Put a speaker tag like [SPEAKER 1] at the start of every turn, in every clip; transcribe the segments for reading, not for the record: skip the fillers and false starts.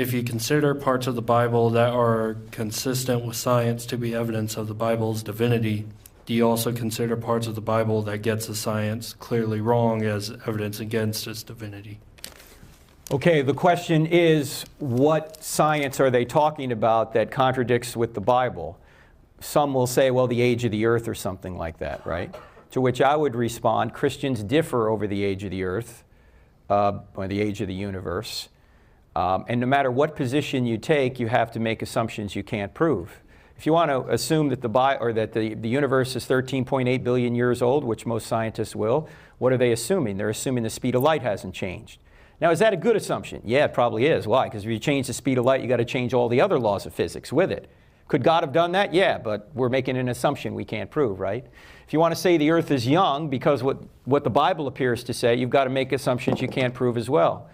[SPEAKER 1] if you consider parts of the Bible that are consistent with science to be evidence of the Bible's divinity, do you also consider parts of the Bible that gets the science clearly wrong as evidence against its divinity?
[SPEAKER 2] Okay, the question is, what science are they talking about that contradicts with the Bible? Some will say, well, the age of the earth or something like that, right? To which I would respond, Christians differ over the age of the earth, or the age of the universe. And no matter what position you take, you have to make assumptions you can't prove. If you want to assume that the universe is 13.8 billion years old, which most scientists will, what are they assuming? They're assuming the speed of light hasn't changed. Now, is that a good assumption? Yeah, it probably is. Why? Because if you change the speed of light, you got to change all the other laws of physics with it. Could God have done that? Yeah, but we're making an assumption we can't prove, right? If you want to say the earth is young, because what the Bible appears to say, you've got to make assumptions you can't prove as well.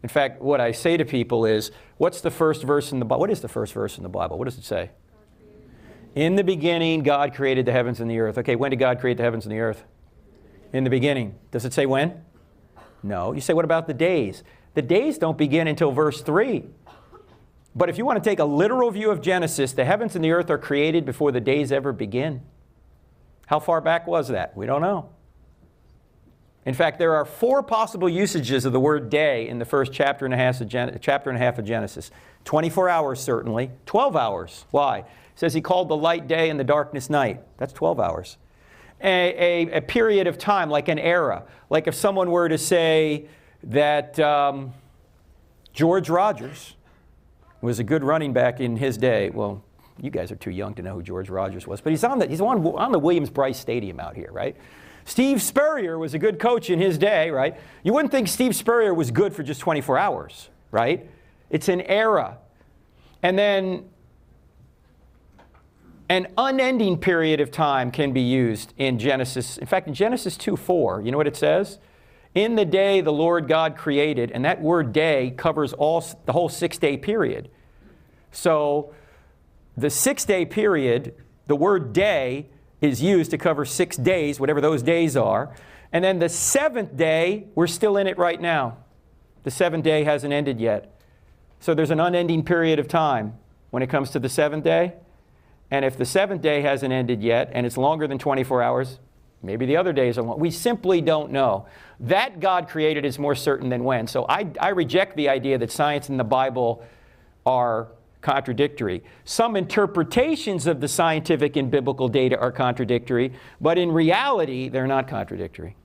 [SPEAKER 2] In fact, what I say to people is, what's the first verse in the Bible? What is the first verse in the Bible? What does it say? In the beginning, God created the heavens and the earth. Okay, when did God create the heavens and the earth? In the beginning. Does it say when? No. You say, what about the days? The days don't begin until verse 3. But if you want to take a literal view of Genesis, the heavens and the earth are created before the days ever begin. How far back was that? We don't know. In fact, there are 4 possible usages of the word day in the first chapter and a half of Genesis. 24 hours, certainly. 12 hours. Why? It says he called the light day and the darkness night. That's 12 hours. A period of time, like an era. Like if someone were to say that George Rogers was a good running back in his day. Well, you guys are too young to know who George Rogers was, but he's on the Williams-Brice Stadium out here, right? Steve Spurrier was a good coach in his day, right? You wouldn't think Steve Spurrier was good for just 24 hours, right? It's an era. And then an unending period of time can be used in Genesis. In fact, in Genesis 2:4, you know what it says? In the day the Lord God created, and that word day covers the whole 6-day period. So the 6-day period, the word day is used to cover 6 days, whatever those days are. And then the 7th day, we're still in it right now. The 7th day hasn't ended yet. So there's an unending period of time when it comes to the 7th day. And if the 7th day hasn't ended yet, and it's longer than 24 hours, maybe the other days are long. We simply don't know. That God created is more certain than when. So I reject the idea that science and the Bible are contradictory. Some interpretations of the scientific and biblical data are contradictory, but in reality, they're not contradictory.